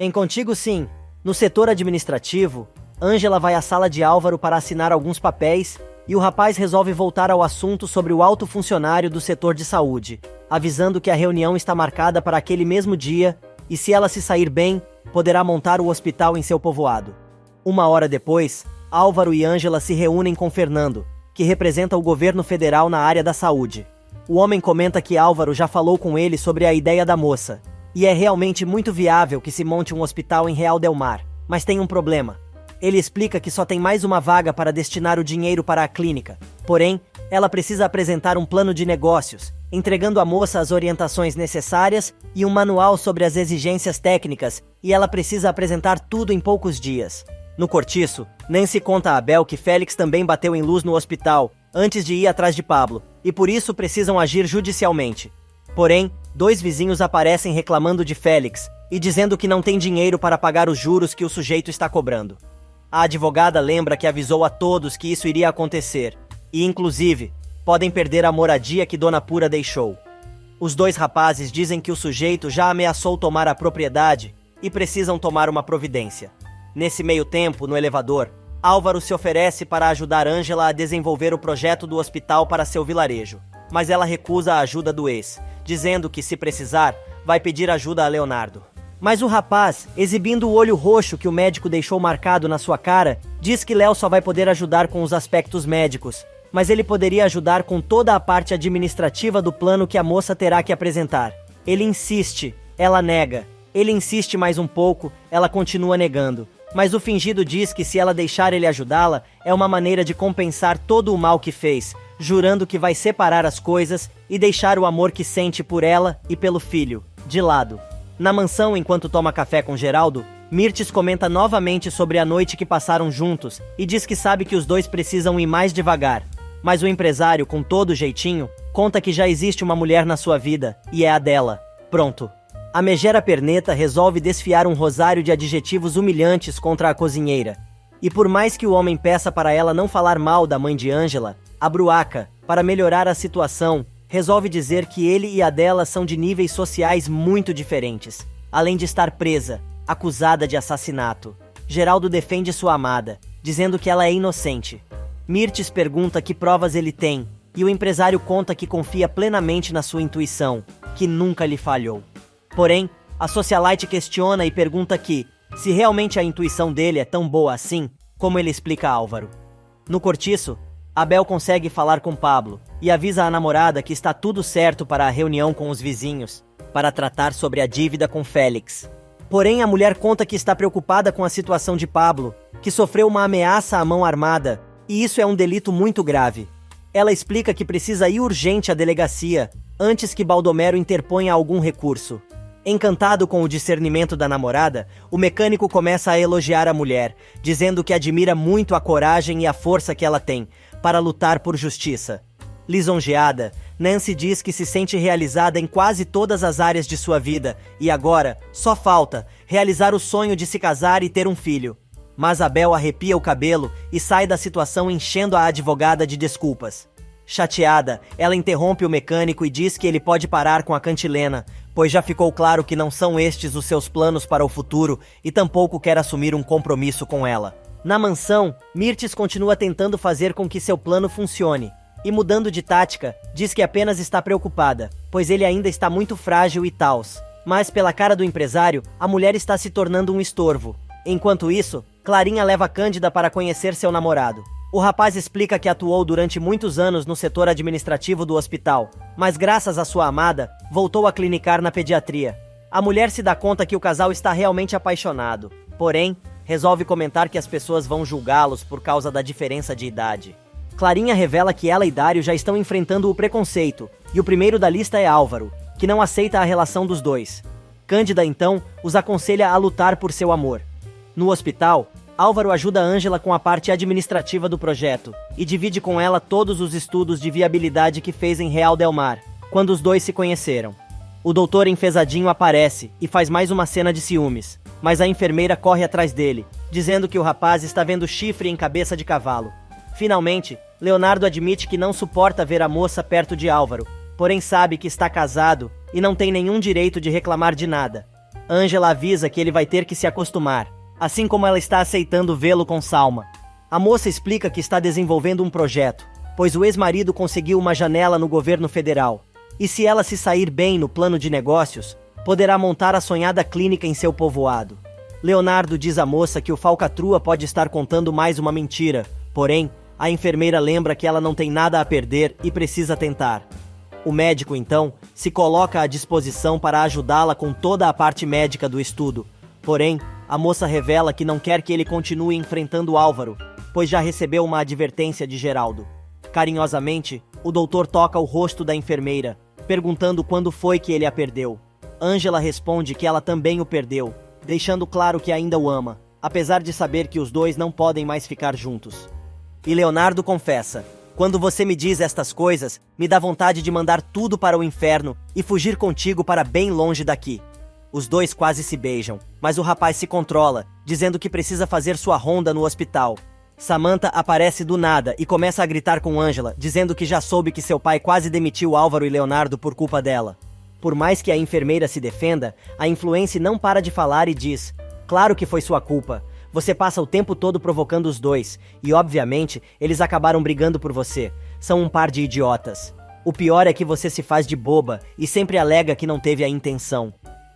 Em Contigo Sim, no setor administrativo, Ângela vai à sala de Álvaro para assinar alguns papéis e o rapaz resolve voltar ao assunto sobre o alto funcionário do setor de saúde, avisando que a reunião está marcada para aquele mesmo dia e se ela se sair bem, poderá montar o hospital em seu povoado. Uma hora depois, Álvaro e Ângela se reúnem com Fernando, que representa o governo federal na área da saúde. O homem comenta que Álvaro já falou com ele sobre a ideia da moça, e é realmente muito viável que se monte um hospital em Real del Mar, mas tem um problema. Ele explica que só tem mais uma vaga para destinar o dinheiro para a clínica, porém, ela precisa apresentar um plano de negócios, entregando à moça as orientações necessárias e um manual sobre as exigências técnicas, e ela precisa apresentar tudo em poucos dias. No cortiço, Nancy conta a Abel que Félix também bateu em luz no hospital, antes de ir atrás de Pablo, e por isso precisam agir judicialmente. Porém, 2 vizinhos aparecem reclamando de Félix e dizendo que não tem dinheiro para pagar os juros que o sujeito está cobrando. A advogada lembra que avisou a todos que isso iria acontecer, e inclusive, podem perder a moradia que Dona Pura deixou. Os 2 rapazes dizem que o sujeito já ameaçou tomar a propriedade e precisam tomar uma providência. Nesse meio tempo, no elevador, Álvaro se oferece para ajudar Ângela a desenvolver o projeto do hospital para seu vilarejo, mas ela recusa a ajuda do ex, dizendo que, se precisar, vai pedir ajuda a Leonardo. Mas o rapaz, exibindo o olho roxo que o médico deixou marcado na sua cara, diz que Léo só vai poder ajudar com os aspectos médicos, mas ele poderia ajudar com toda a parte administrativa do plano que a moça terá que apresentar. Ele insiste, ela nega. Ele insiste mais um pouco, ela continua negando. Mas o fingido diz que se ela deixar ele ajudá-la, é uma maneira de compensar todo o mal que fez, jurando que vai separar as coisas e deixar o amor que sente por ela e pelo filho de lado. Na mansão, enquanto toma café com Geraldo, Mirtes comenta novamente sobre a noite que passaram juntos e diz que sabe que os 2 precisam ir mais devagar. Mas o empresário, com todo jeitinho, conta que já existe uma mulher na sua vida, e é a dela. Pronto. A megera perneta resolve desfiar um rosário de adjetivos humilhantes contra a cozinheira. E por mais que o homem peça para ela não falar mal da mãe de Ângela, a Bruaca, para melhorar a situação, resolve dizer que ele e a dela são de níveis sociais muito diferentes. Além de estar presa, acusada de assassinato, Geraldo defende sua amada, dizendo que ela é inocente. Mirtes pergunta que provas ele tem, e o empresário conta que confia plenamente na sua intuição, que nunca lhe falhou. Porém, a socialite questiona e pergunta se realmente a intuição dele é tão boa assim, como ele explica a Álvaro. No cortiço, Abel consegue falar com Pablo e avisa a namorada que está tudo certo para a reunião com os vizinhos, para tratar sobre a dívida com Félix. Porém, a mulher conta que está preocupada com a situação de Pablo, que sofreu uma ameaça à mão armada, e isso é um delito muito grave. Ela explica que precisa ir urgente à delegacia, antes que Baldomero interponha algum recurso. Encantado com o discernimento da namorada, o mecânico começa a elogiar a mulher, dizendo que admira muito a coragem e a força que ela tem para lutar por justiça. Lisonjeada, Nancy diz que se sente realizada em quase todas as áreas de sua vida e agora só falta realizar o sonho de se casar e ter um filho. Mas Abel arrepia o cabelo e sai da situação enchendo a advogada de desculpas. Chateada, ela interrompe o mecânico e diz que ele pode parar com a cantilena, pois já ficou claro que não são estes os seus planos para o futuro e tampouco quer assumir um compromisso com ela. Na mansão, Mirtes continua tentando fazer com que seu plano funcione, e mudando de tática, diz que apenas está preocupada, pois ele ainda está muito frágil e tals. Mas pela cara do empresário, a mulher está se tornando um estorvo. Enquanto isso, Clarinha leva Cândida para conhecer seu namorado. O rapaz explica que atuou durante muitos anos no setor administrativo do hospital, mas graças à sua amada, voltou a clinicar na pediatria. A mulher se dá conta que o casal está realmente apaixonado, porém, resolve comentar que as pessoas vão julgá-los por causa da diferença de idade. Clarinha revela que ela e Dário já estão enfrentando o preconceito, e o primeiro da lista é Álvaro, que não aceita a relação dos 2. Cândida, então, os aconselha a lutar por seu amor. No hospital, Álvaro ajuda Ângela com a parte administrativa do projeto e divide com ela todos os estudos de viabilidade que fez em Real del Mar, quando os 2 se conheceram. O doutor enfesadinho aparece e faz mais uma cena de ciúmes, mas a enfermeira corre atrás dele, dizendo que o rapaz está vendo chifre em cabeça de cavalo. Finalmente, Leonardo admite que não suporta ver a moça perto de Álvaro, porém sabe que está casado e não tem nenhum direito de reclamar de nada. Ângela avisa que ele vai ter que se acostumar, assim como ela está aceitando vê-lo com Salma. A moça explica que está desenvolvendo um projeto, pois o ex-marido conseguiu uma janela no governo federal. E se ela se sair bem no plano de negócios, poderá montar a sonhada clínica em seu povoado. Leonardo diz à moça que o falcatrua pode estar contando mais uma mentira, porém, a enfermeira lembra que ela não tem nada a perder e precisa tentar. O médico, então, se coloca à disposição para ajudá-la com toda a parte médica do estudo. Porém, a moça revela que não quer que ele continue enfrentando Álvaro, pois já recebeu uma advertência de Geraldo. Carinhosamente, o doutor toca o rosto da enfermeira, perguntando quando foi que ele a perdeu. Ângela responde que ela também o perdeu, deixando claro que ainda o ama, apesar de saber que os dois não podem mais ficar juntos. E Leonardo confessa: quando você me diz estas coisas, me dá vontade de mandar tudo para o inferno e fugir contigo para bem longe daqui. Os dois quase se beijam, mas o rapaz se controla, dizendo que precisa fazer sua ronda no hospital. Samantha aparece do nada e começa a gritar com Ângela, dizendo que já soube que seu pai quase demitiu Álvaro e Leonardo por culpa dela. Por mais que a enfermeira se defenda, a influencer não para de falar e diz: claro que foi sua culpa. Você passa o tempo todo provocando os dois, e obviamente, eles acabaram brigando por você. São um par de idiotas. O pior é que você se faz de boba e sempre alega que não teve a intenção.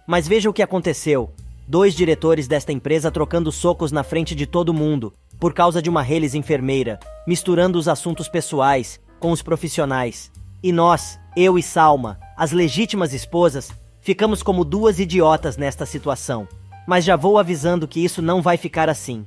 Mas veja o que aconteceu. 2 diretores desta empresa trocando socos na frente de todo mundo, por causa de uma reles enfermeira, misturando os assuntos pessoais com os profissionais. E nós, eu e Salma, as legítimas esposas, ficamos como 2 idiotas nesta situação. Mas já vou avisando que isso não vai ficar assim.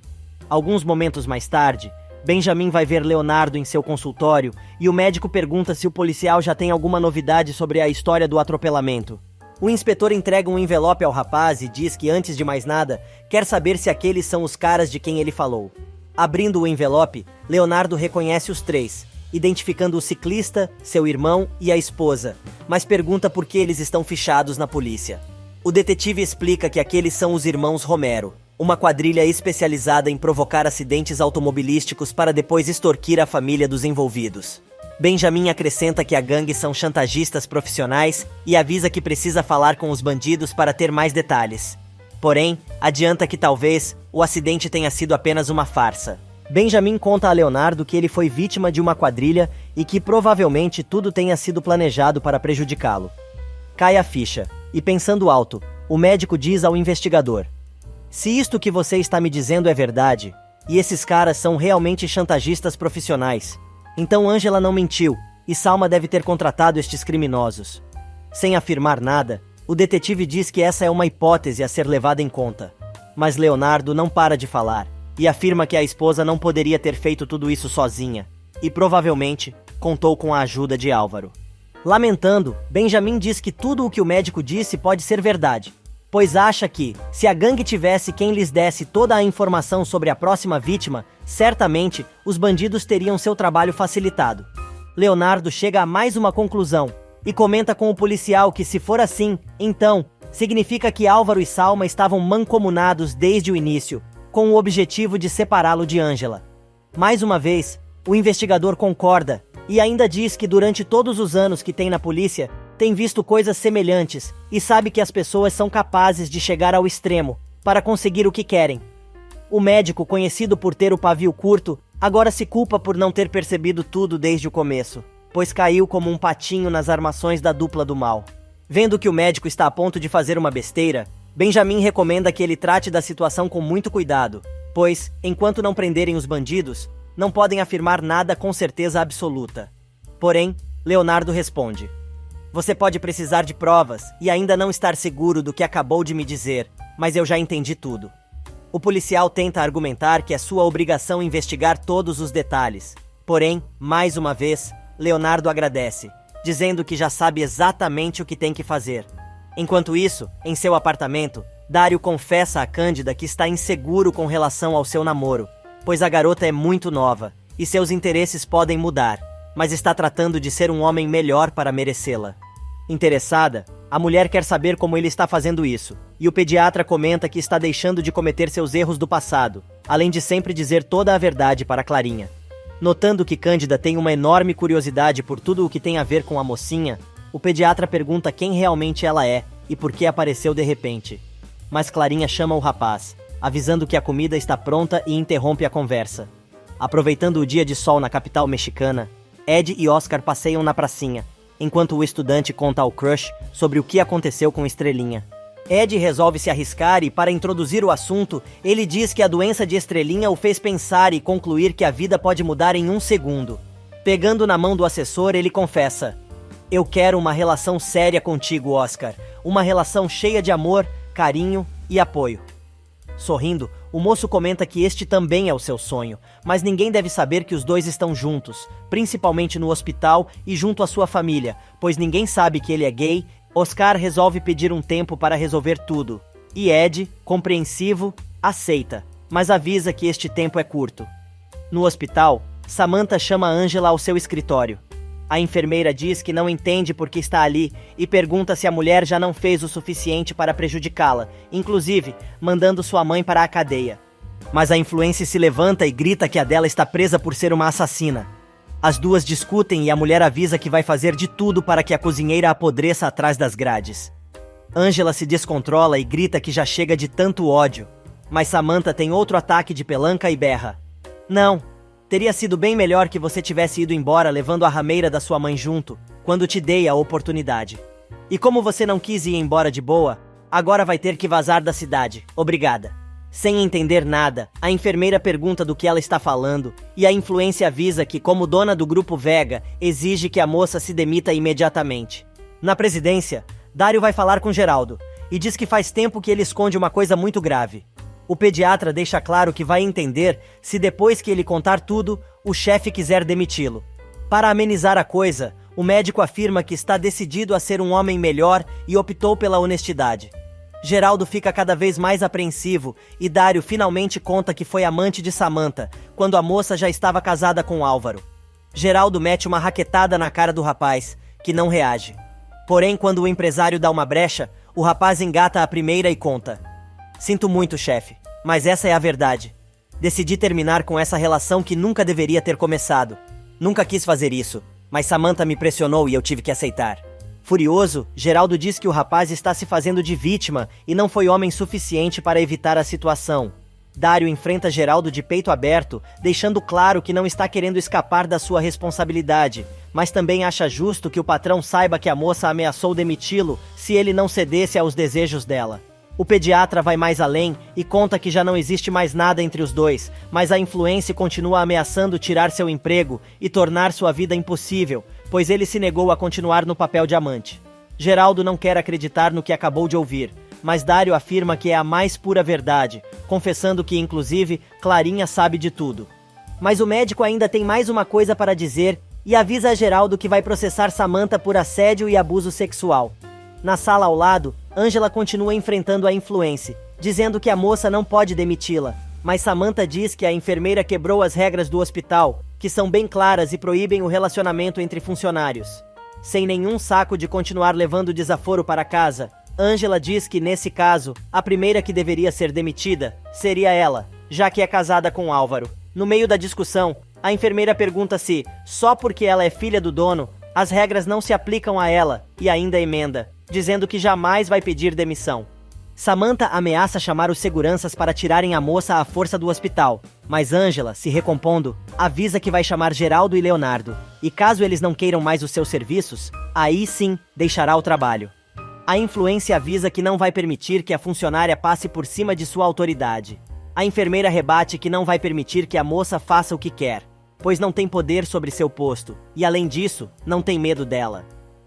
Alguns momentos mais tarde, Benjamin vai ver Leonardo em seu consultório e o médico pergunta se o policial já tem alguma novidade sobre a história do atropelamento. O inspetor entrega um envelope ao rapaz e diz que, antes de mais nada, quer saber se aqueles são os caras de quem ele falou. Abrindo o envelope, Leonardo reconhece os 3, identificando o ciclista, seu irmão e a esposa, mas pergunta por que eles estão fichados na polícia. O detetive explica que aqueles são os irmãos Romero, uma quadrilha especializada em provocar acidentes automobilísticos para depois extorquir a família dos envolvidos. Benjamin acrescenta que a gangue são chantagistas profissionais e avisa que precisa falar com os bandidos para ter mais detalhes. Porém, adianta que talvez o acidente tenha sido apenas uma farsa. Benjamin conta a Leonardo que ele foi vítima de uma quadrilha e que provavelmente tudo tenha sido planejado para prejudicá-lo. Cai a ficha, e pensando alto, o médico diz ao investigador: se isto que você está me dizendo é verdade, e esses caras são realmente chantagistas profissionais, então Ângela não mentiu, e Salma deve ter contratado estes criminosos. Sem afirmar nada, o detetive diz que essa é uma hipótese a ser levada em conta. Mas Leonardo não para de falar, e afirma que a esposa não poderia ter feito tudo isso sozinha, e provavelmente contou com a ajuda de Álvaro. Lamentando, Benjamin diz que tudo o que o médico disse pode ser verdade, pois acha que, se a gangue tivesse quem lhes desse toda a informação sobre a próxima vítima, certamente os bandidos teriam seu trabalho facilitado. Leonardo chega a mais uma conclusão e comenta com o policial que, se for assim, então, significa que Álvaro e Salma estavam mancomunados desde o início, com o objetivo de separá-lo de Ângela. Mais uma vez, o investigador concorda e ainda diz que durante todos os anos que tem na polícia, tem visto coisas semelhantes e sabe que as pessoas são capazes de chegar ao extremo para conseguir o que querem. O médico, conhecido por ter o pavio curto, agora se culpa por não ter percebido tudo desde o começo, pois caiu como um patinho nas armações da dupla do mal. Vendo que o médico está a ponto de fazer uma besteira, Benjamin recomenda que ele trate da situação com muito cuidado, pois, enquanto não prenderem os bandidos, não podem afirmar nada com certeza absoluta. Porém, Leonardo responde: você pode precisar de provas e ainda não estar seguro do que acabou de me dizer, mas eu já entendi tudo. O policial tenta argumentar que é sua obrigação investigar todos os detalhes. Porém, mais uma vez, Leonardo agradece, dizendo que já sabe exatamente o que tem que fazer. Enquanto isso, em seu apartamento, Dário confessa a Cândida que está inseguro com relação ao seu namoro, pois a garota é muito nova e seus interesses podem mudar, mas está tratando de ser um homem melhor para merecê-la. Interessada, a mulher quer saber como ele está fazendo isso, e o pediatra comenta que está deixando de cometer seus erros do passado, além de sempre dizer toda a verdade para Clarinha. Notando que Cândida tem uma enorme curiosidade por tudo o que tem a ver com a mocinha, o pediatra pergunta quem realmente ela é e por que apareceu de repente. mas Clarinha chama o rapaz, avisando que a comida está pronta e interrompe a conversa. Aproveitando o dia de sol na capital mexicana, Ed e Oscar passeiam na pracinha, enquanto o estudante conta ao crush sobre o que aconteceu com Estrelinha. Ed resolve se arriscar e, para introduzir o assunto, ele diz que a doença de Estrelinha o fez pensar e concluir que a vida pode mudar em um segundo. Pegando na mão do assessor, ele confessa: "Eu quero uma relação séria contigo, Oscar. Uma relação cheia de amor, carinho e apoio." Sorrindo, o moço comenta que este também é o seu sonho, mas ninguém deve saber que os dois estão juntos, principalmente no hospital e junto à sua família, pois ninguém sabe que ele é gay. Oscar resolve pedir um tempo para resolver tudo, e Ed, compreensivo, aceita, mas avisa que este tempo é curto. No hospital, Samantha chama Angela ao seu escritório. A enfermeira diz que não entende por que está ali e pergunta se a mulher já não fez o suficiente para prejudicá-la, inclusive mandando sua mãe para a cadeia. Mas a influência se levanta e grita que a dela está presa por ser uma assassina. As duas discutem e a mulher avisa que vai fazer de tudo para que a cozinheira apodreça atrás das grades. Angela se descontrola e grita que já chega de tanto ódio, mas Samantha tem outro ataque de pelanca e berra: "Não, teria sido bem melhor que você tivesse ido embora levando a rameira da sua mãe junto, quando te dei a oportunidade. E como você não quis ir embora de boa, agora vai ter que vazar da cidade. Obrigada." Sem entender nada, a enfermeira pergunta do que ela está falando, e a influência avisa que, como dona do grupo Vega, exige que a moça se demita imediatamente. Na presidência, Dário vai falar com Geraldo, e diz que faz tempo que ele esconde uma coisa muito grave. O pediatra deixa claro que vai entender se depois que ele contar tudo, o chefe quiser demiti-lo. Para amenizar a coisa, o médico afirma que está decidido a ser um homem melhor e optou pela honestidade. Geraldo fica cada vez mais apreensivo e Dário finalmente conta que foi amante de Samantha, quando a moça já estava casada com Álvaro. Geraldo mete uma raquetada na cara do rapaz, que não reage. Porém, quando o empresário dá uma brecha, o rapaz engata a primeira e conta: "Sinto muito, chefe, mas essa é a verdade. Decidi terminar com essa relação que nunca deveria ter começado. Nunca quis fazer isso, mas Samantha me pressionou e eu tive que aceitar." Furioso, Geraldo diz que o rapaz está se fazendo de vítima e não foi homem suficiente para evitar a situação. Dário enfrenta Geraldo de peito aberto, deixando claro que não está querendo escapar da sua responsabilidade, mas também acha justo que o patrão saiba que a moça ameaçou demiti-lo se ele não cedesse aos desejos dela. O pediatra vai mais além e conta que já não existe mais nada entre os dois, mas a influência continua ameaçando tirar seu emprego e tornar sua vida impossível, pois ele se negou a continuar no papel de amante. Geraldo não quer acreditar no que acabou de ouvir, mas Dário afirma que é a mais pura verdade, confessando que, inclusive, Clarinha sabe de tudo. Mas o médico ainda tem mais uma coisa para dizer e avisa a Geraldo que vai processar Samantha por assédio e abuso sexual. Na sala ao lado, Angela continua enfrentando a influência, dizendo que a moça não pode demiti-la, mas Samantha diz que a enfermeira quebrou as regras do hospital, que são bem claras e proíbem o relacionamento entre funcionários. Sem nenhum saco de continuar levando desaforo para casa, Angela diz que, nesse caso, a primeira que deveria ser demitida seria ela, já que é casada com Álvaro. No meio da discussão, a enfermeira pergunta se, só porque ela é filha do dono, as regras não se aplicam a ela, e ainda emenda, dizendo que jamais vai pedir demissão. Samantha ameaça chamar os seguranças para tirarem a moça à força do hospital, mas Angela, se recompondo, avisa que vai chamar Geraldo e Leonardo, e caso eles não queiram mais os seus serviços, aí sim deixará o trabalho. A influência avisa que não vai permitir que a funcionária passe por cima de sua autoridade. A enfermeira rebate que não vai permitir que a moça faça o que quer, pois não tem poder sobre seu posto, e além disso, não tem medo dela.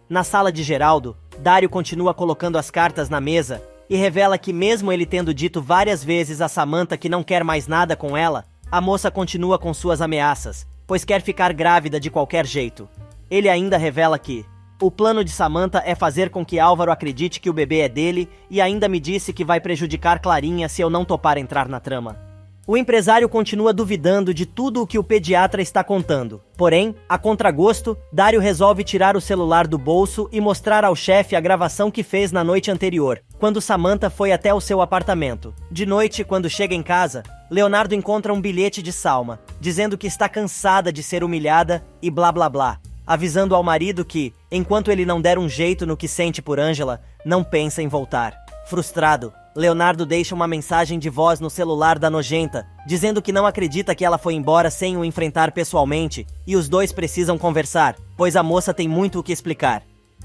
Na sala de Geraldo, Dário continua colocando as cartas na mesa e revela que, mesmo ele tendo dito várias vezes a Samantha que não quer mais nada com ela, a moça continua com suas ameaças, pois quer ficar grávida de qualquer jeito. Ele ainda revela que o plano de Samantha é fazer com que Álvaro acredite que o bebê é dele e ainda me disse que vai prejudicar Clarinha se eu não topar entrar na trama. O empresário continua duvidando de tudo o que o pediatra está contando. Porém, a contragosto, Dário resolve tirar o celular do bolso e mostrar ao chefe a gravação que fez na noite anterior, quando Samantha foi até o seu apartamento. De noite, quando chega em casa, Leonardo encontra um bilhete de Salma, dizendo que está cansada de ser humilhada e blá blá blá, avisando ao marido que, enquanto ele não der um jeito no que sente por Angela, não pensa em voltar. Frustrado, Leonardo deixa uma mensagem de voz no celular da nojenta, dizendo que não acredita que ela foi embora sem o enfrentar pessoalmente, e os dois precisam conversar, pois a moça tem muito o que explicar.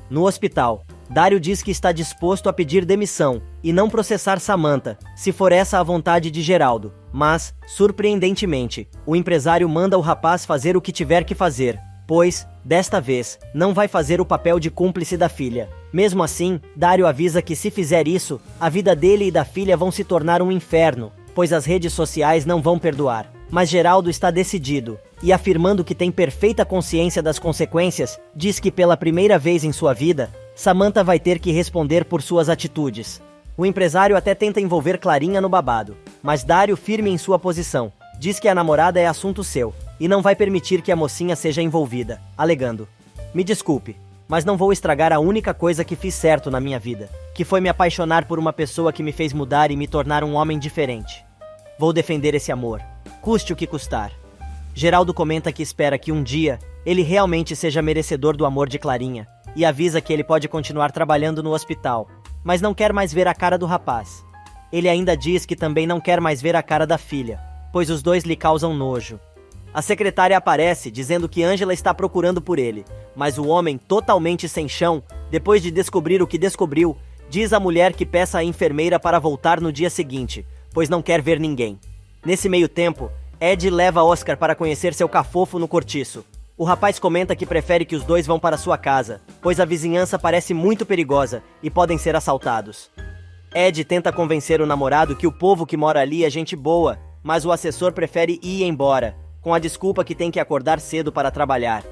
No hospital, Dario diz que está disposto a pedir demissão e não processar Samantha, se for essa a vontade de Geraldo, mas, surpreendentemente, o empresário manda o rapaz fazer o que tiver que fazer, pois, desta vez, não vai fazer o papel de cúmplice da filha. Mesmo assim, Dario avisa que se fizer isso, a vida dele e da filha vão se tornar um inferno, pois as redes sociais não vão perdoar. Mas Geraldo está decidido, e afirmando que tem perfeita consciência das consequências, diz que pela primeira vez em sua vida, Samantha vai ter que responder por suas atitudes. O empresário até tenta envolver Clarinha no babado, mas Dario, firme em sua posição, diz que a namorada é assunto seu, e não vai permitir que a mocinha seja envolvida, alegando: "Me desculpe, mas não vou estragar a única coisa que fiz certo na minha vida, que foi me apaixonar por uma pessoa que me fez mudar e me tornar um homem diferente. Vou defender esse amor, custe o que custar." Geraldo comenta que espera que um dia ele realmente seja merecedor do amor de Clarinha, e avisa que ele pode continuar trabalhando no hospital, mas não quer mais ver a cara do rapaz. Ele ainda diz que também não quer mais ver a cara da filha, pois os dois lhe causam nojo. A secretária aparece dizendo que Ângela está procurando por ele, mas o homem, totalmente sem chão, depois de descobrir o que descobriu, diz à mulher que peça à enfermeira para voltar no dia seguinte, pois não quer ver ninguém. Nesse meio tempo, Ed leva Oscar para conhecer seu cafofo no cortiço. O rapaz comenta que prefere que os dois vão para sua casa, pois a vizinhança parece muito perigosa e podem ser assaltados. Ed tenta convencer o namorado que o povo que mora ali é gente boa, mas o assessor prefere ir embora, com a desculpa que tem que acordar cedo para trabalhar.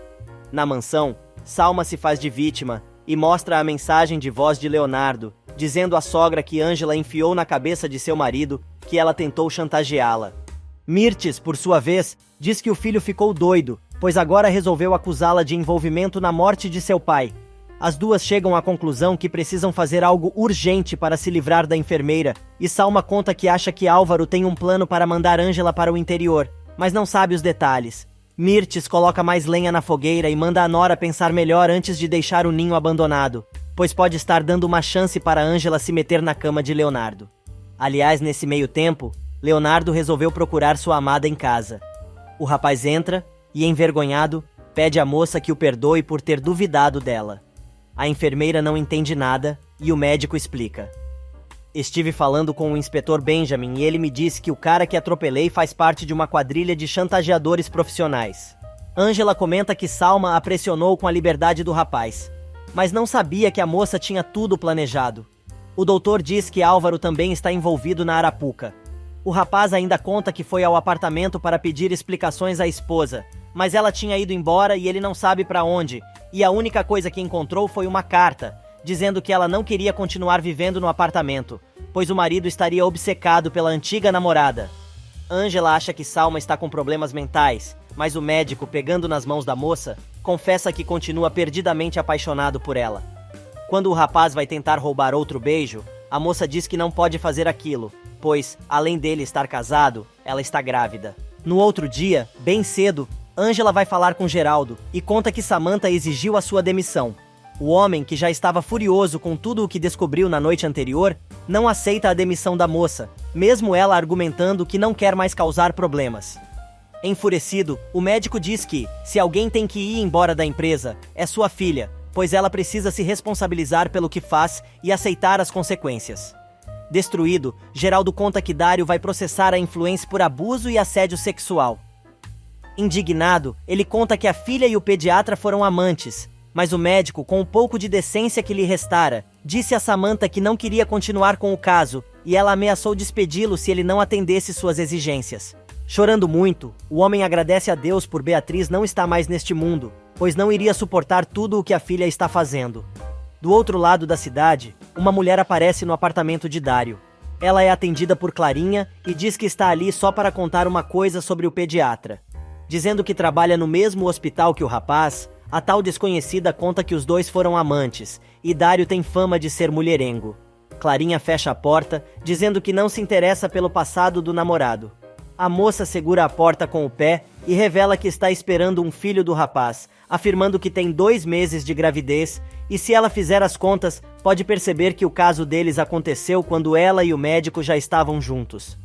Na mansão, Salma se faz de vítima e mostra a mensagem de voz de Leonardo, dizendo à sogra que Ângela enfiou na cabeça de seu marido que ela tentou chantageá-la. Mirtes, por sua vez, diz que o filho ficou doido, pois agora resolveu acusá-la de envolvimento na morte de seu pai. As duas chegam à conclusão que precisam fazer algo urgente para se livrar da enfermeira, e Salma conta que acha que Álvaro tem um plano para mandar Ângela para o interior, mas não sabe os detalhes. Mirtes coloca mais lenha na fogueira e manda a nora pensar melhor antes de deixar o ninho abandonado, pois pode estar dando uma chance para Ângela se meter na cama de Leonardo. Aliás, nesse meio tempo, Leonardo resolveu procurar sua amada em casa. O rapaz entra e, envergonhado, pede à moça que o perdoe por ter duvidado dela. A enfermeira não entende nada e o médico explica: "Estive falando com o inspetor Benjamin e ele me disse que o cara que atropelei faz parte de uma quadrilha de chantageadores profissionais." Ângela comenta que Salma a pressionou com a liberdade do rapaz, mas não sabia que a moça tinha tudo planejado. O doutor diz que Álvaro também está envolvido na arapuca. O rapaz ainda conta que foi ao apartamento para pedir explicações à esposa, mas ela tinha ido embora e ele não sabe para onde, e a única coisa que encontrou foi uma carta, dizendo que ela não queria continuar vivendo no apartamento, pois o marido estaria obcecado pela antiga namorada. Ângela acha que Salma está com problemas mentais, mas o médico, pegando nas mãos da moça, confessa que continua perdidamente apaixonado por ela. Quando o rapaz vai tentar roubar outro beijo, a moça diz que não pode fazer aquilo, pois, além dele estar casado, ela está grávida. No outro dia, bem cedo, Ângela vai falar com Geraldo e conta que Samantha exigiu a sua demissão. O homem, que já estava furioso com tudo o que descobriu na noite anterior, não aceita a demissão da moça, mesmo ela argumentando que não quer mais causar problemas. Enfurecido, o médico diz que, se alguém tem que ir embora da empresa, é sua filha, pois ela precisa se responsabilizar pelo que faz e aceitar as consequências. Destruído, Geraldo conta que Dario vai processar a influência por abuso e assédio sexual. Indignado, ele conta que a filha e o pediatra foram amantes, mas o médico, com um pouco de decência que lhe restara, disse a Samantha que não queria continuar com o caso, e ela ameaçou despedi-lo se ele não atendesse suas exigências. Chorando muito, o homem agradece a Deus por Beatriz não estar mais neste mundo, pois não iria suportar tudo o que a filha está fazendo. Do outro lado da cidade, uma mulher aparece no apartamento de Dario. Ela é atendida por Clarinha e diz que está ali só para contar uma coisa sobre o pediatra. Dizendo que trabalha no mesmo hospital que o rapaz, a tal desconhecida conta que os dois foram amantes, e Dario tem fama de ser mulherengo. Clarinha fecha a porta, dizendo que não se interessa pelo passado do namorado. A moça segura a porta com o pé e revela que está esperando um filho do rapaz, afirmando que tem 2 meses de gravidez E se ela fizer as contas, pode perceber que o caso deles aconteceu quando ela e o médico já estavam juntos.